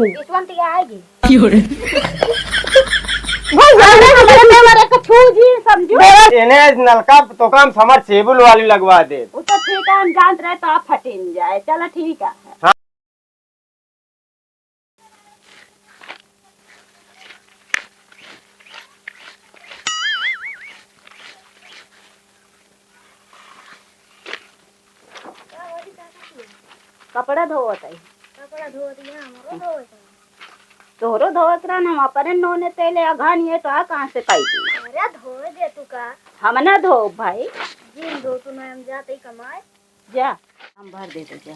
नहीं किस्मत आएगी नलका तो काम समरसेबुल वाली लगवा दे। वो तो ठीक है, हम जानते रहे तो आप फटिन जाए। चलो ठीक है। हाँ। कपड़ा धोवत है, तोरो धोवत रहा ना अपने नोने तेले अघान ये तो कहाँ से पाई थी। अरे धोए दे तू का हम ना धो भाई, जिन धो तू ना हम जाते ही कमाए जा हम भर दे जा।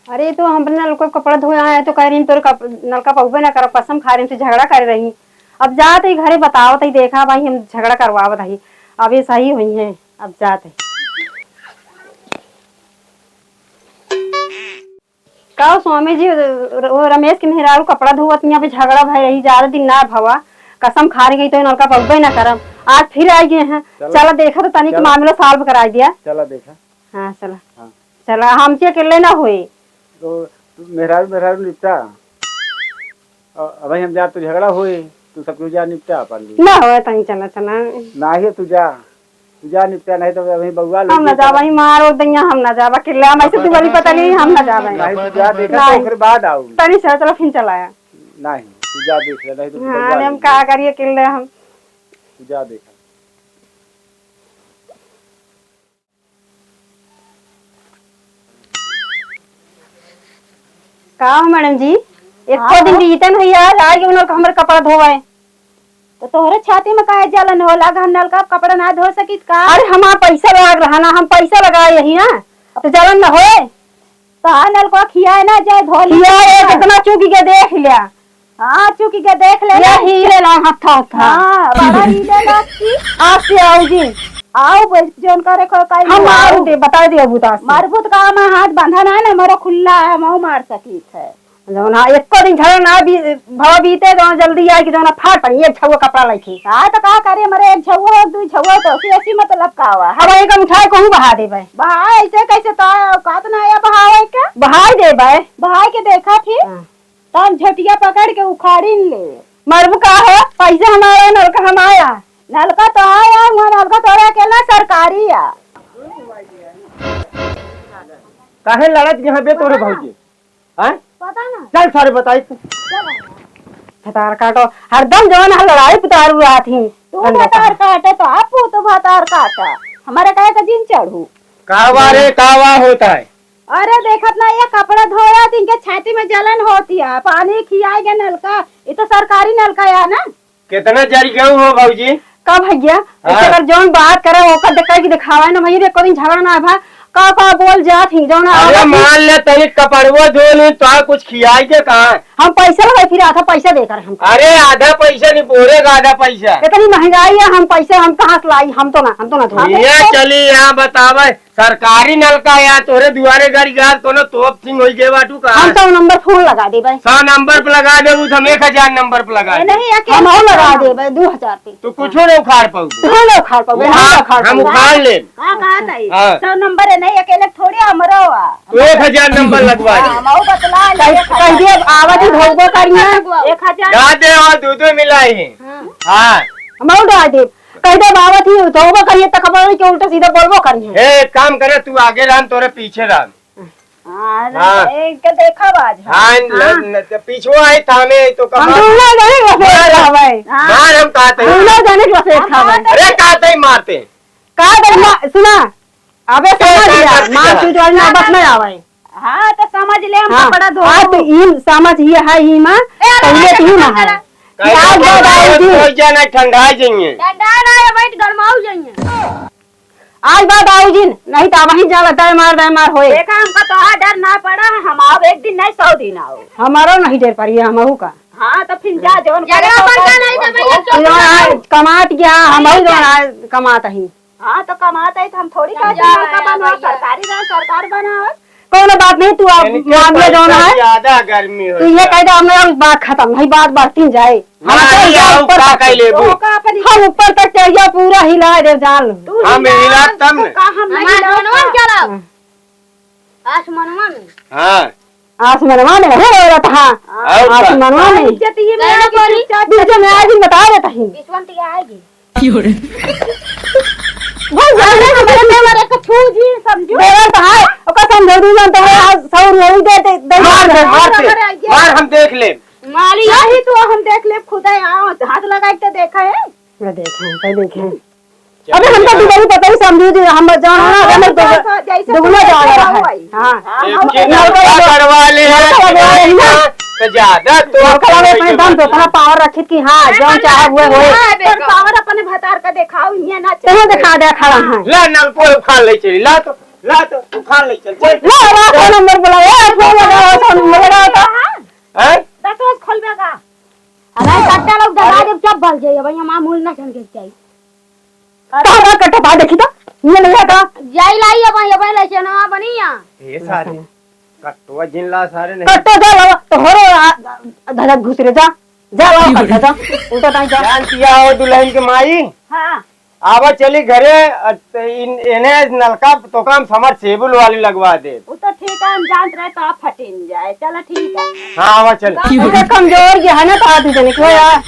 अरे तो हम अपने नल को कपड़ा धोए आए तो कह रही तोर नलका पहुबे ना कर, कसम खा रही तो झगड़ा कर रही। अब जात ही घरे बताओ तो देखा भाई हम झगड़ा करवावत है। अब ये सही हुई है, अब जाते का स्वामी जी वो रमेश के मेहरारू कपड़ा धोवत यहाँ पे झगड़ा भाई रही, ज्यादा दिन ना भवा कसम खा रही गई तो नलका पहुबे ना करम। आज फिर आई गए हैं। चलो देखा तो तनिक मामला सॉल्व करा दिया। चला देखा। हाँ चला। हाँ। चला हमसे अकेले ना हुए तो मेहरारू निपटा। अब हम जा तो झगड़ा हुए तू सब जा निपटा पाली ना हो तनी। चला चला ना ही तू जा निपटा, नहीं तो वही बउआ हम ना जावा ही मारो दैया, हम ना जावा किल्ला हम ऐसे तुम्हारी पता नहीं हम ना जावा नहीं तू जा देखा तो फिर बाद आऊ तनी से चलो फिर चलाया नहीं तू जा देख ले, नहीं तो हां हम का करिए किल्ले हम तू जा देखा। का मैडम जी एको दिन बीते नहीं यार, आज उन लोग हमर कपड़ा धोवाए तो तोहरे छाती में काहे जलन होला? नल का कपड़ा ना धो सकित का? अरे हमारा पैसा लगा रहा ना, हम पैसा लगाए यही ना तो जलन ना होए तो नल को खियाए ना जाए धो लिया। कितना चूकी के देख लिया। हाँ चूकी के देख ले हीरे ला हथा हथा। हाँ बड़ा हीरे लाती। आज से आओ जी आओ जोन करे को काई हम मारू दे बता दियो बुता मारबूत का में हाथ बांधा ना ना मोरो खुला है, मैं मार सकित है। जौन एको दिन झगड़ा ना भी भव बीते तो जल्दी आई कि जौन फाट पड़ी एक छुआ कपड़ा लइखी। हां तो का करे मरे एक छुआ दू छुआ तो ऐसी मतलब का हुआ अब एक उठाए कहूं बहा देबे। बहा ऐसे कैसे तो कात ना आया बहावे के बहाई देबे। बहाई के देखा फिर तब झटिया पकड़ के उखाड़ी ले मरबू का है पैसा हमारा नलका हम आया। नलका तो आया नलका तोरा के ना सरकारी आ काहे लड़त यहां पे तोरे भौजी हैं पता ना चल सारे बताई तू भतार काटो हरदम जवन लड़ाई पुतारू आथी तू भतार काटे तो आप तो भतार काटा हमारे काहे का दिन चढ़ू कावा रे कावा होता है। अरे देखत ना ये कपड़ा धोया दिन के छाती में जलन होती है, पानी खियाएगा नलका, ये तो सरकारी नलका है ना। कितना जरी गेहूं हो भौजी का भैया अगर जौन बात करे ओकर देख के दिखावा ना भैया एको दिन झगड़ा ना भा का बोल जात ही जौन। अरे मान ले तनी कपड़वा धो ले तो कुछ खियाई के कहां हम पैसा लगा फिर आधा पैसा देकर हम। अरे आधा पैसा नहीं बोरे का आधा पैसा इतनी महंगाई है हम पैसा हम कहां से लाई? हम तो ना धो ये चली यहाँ बतावे सरकारी नलका या तोरे दुआरे गाड़ी गार कोनो तोप सिंह होई गे बाटू का हम तो नंबर फोन लगा देबे 100 नंबर पे लगा दे हम 1000 नंबर पे लगा दे नहीं हम और लगा देबे 2000 पे तो कुछो नहीं उखाड़ पाऊ हम ना उखाड़ पाबे हम उखाड़ ले हां कहा तई 100 नंबर है नहीं अकेले थोड़ी हमरो आ तो 1000 नंबर लगवा दे हम बतला कह दे आवाज भोगबो करिया 1000 गा दे और दूध मिलाई हां हम और गा दे कह दे बाबा थी धोबो करिए त खबर के उल्टा सीधा बोलबो करिए। ए काम करे तू आगे राम तोरे पीछे राम हां एक देखा बाज हां पीछे आई थामे तो हम कमा ना जाने बसे खावे मार हम कहते हम ना जाने बसे खावे अरे कहते ही मारते का दे सुना अबे समझ गया मां तू जो ना बस ना आवे। हां तो समझ ले हम कपड़ा धो हां तो ई समझ ये है ही मां पहले तू ना है आज बाद आई जी कोई जाना ठंडा जाइए ठंडा ना बैठ गरमाऊ जाइए आज बाद आओ जी नहीं तो वहीं जा दाय मार होए। देखा हमका तो डर ना पड़ा, हम आओ एक दिन नहीं 100 दिन आओ हमारो नहीं डर पड़ी हमहू का। हाँ तो फिर जा जोन नहीं तो कमात गया हम कमात ही। हाँ तो कमाता है तो हम थोड़ी सरकारी सरकार बना कोई बात नहीं तू मामले जो है ज्यादा गर्मी हो तू ये कह दे हमें बात खत्म नहीं बात बढ़ती जाए नहीं आओ का कह लेबू तो का अपन हम ऊपर तक चाहिए पूरा हिला दे जाल तू हम हिला तब न। का हम नहीं आसमानवा में हिलाओ। चला आसमानवा में हां आसमानवा में है औरत हां और का? आसमानवा में इज्जत ही में कहना आके बोली? चुपचाप बीच में आज ही बता देता ही विश्वंत आएगी भाई जाने हमारे में मारे को छू जी समझो देवर तो है ओका समझ दू जानते है सौ नहीं देते मार हम देख ले माली यही तो हम देख ले खुद आओ हाथ लगा के देखा है मैं देखें अबे हम तो दुबई पता ही समझू जी हम जाना ना हमें तो दुगना जा रहा है हां करवा ले तो ज्यादा तो कला में अपने दम पे इतना पावर रखी कि हां जो चाहे वो होए पर पावर अपने भतार का दिखाओ ये ना तेरे दिखा दे खड़ा है ला नल को खान ले चली ला तो तू खान ले चल चल ला फोन नंबर बुलाओ फोन लगाओ फोन लगाओ तो हैं दसवां खोलबेगा अरे कट्टा लोग दबा दे सब भल जाइए भैया मामूल ना ठन के चाहिए कहां कट्टा पा देखी तो ये नहीं आता जाई लाई भैया पहले चना बनिया ये सारे कटवा जिन ला सारे नहीं कट्टा जा ला तो होरो धड़क घुस रे जा ला कट्टा जा उल्टा टाइम जा जानती हो दुल्हन के माई हां आवा चली घरे इन्हें नलका तो काम समर सेबुल वाली लगवा दे वो तो ठीक है हम जानते रहे तो आप फटिन जाए चलो ठीक है हाँ आवा चल कमजोर ये है ना तो आदमी जने को यार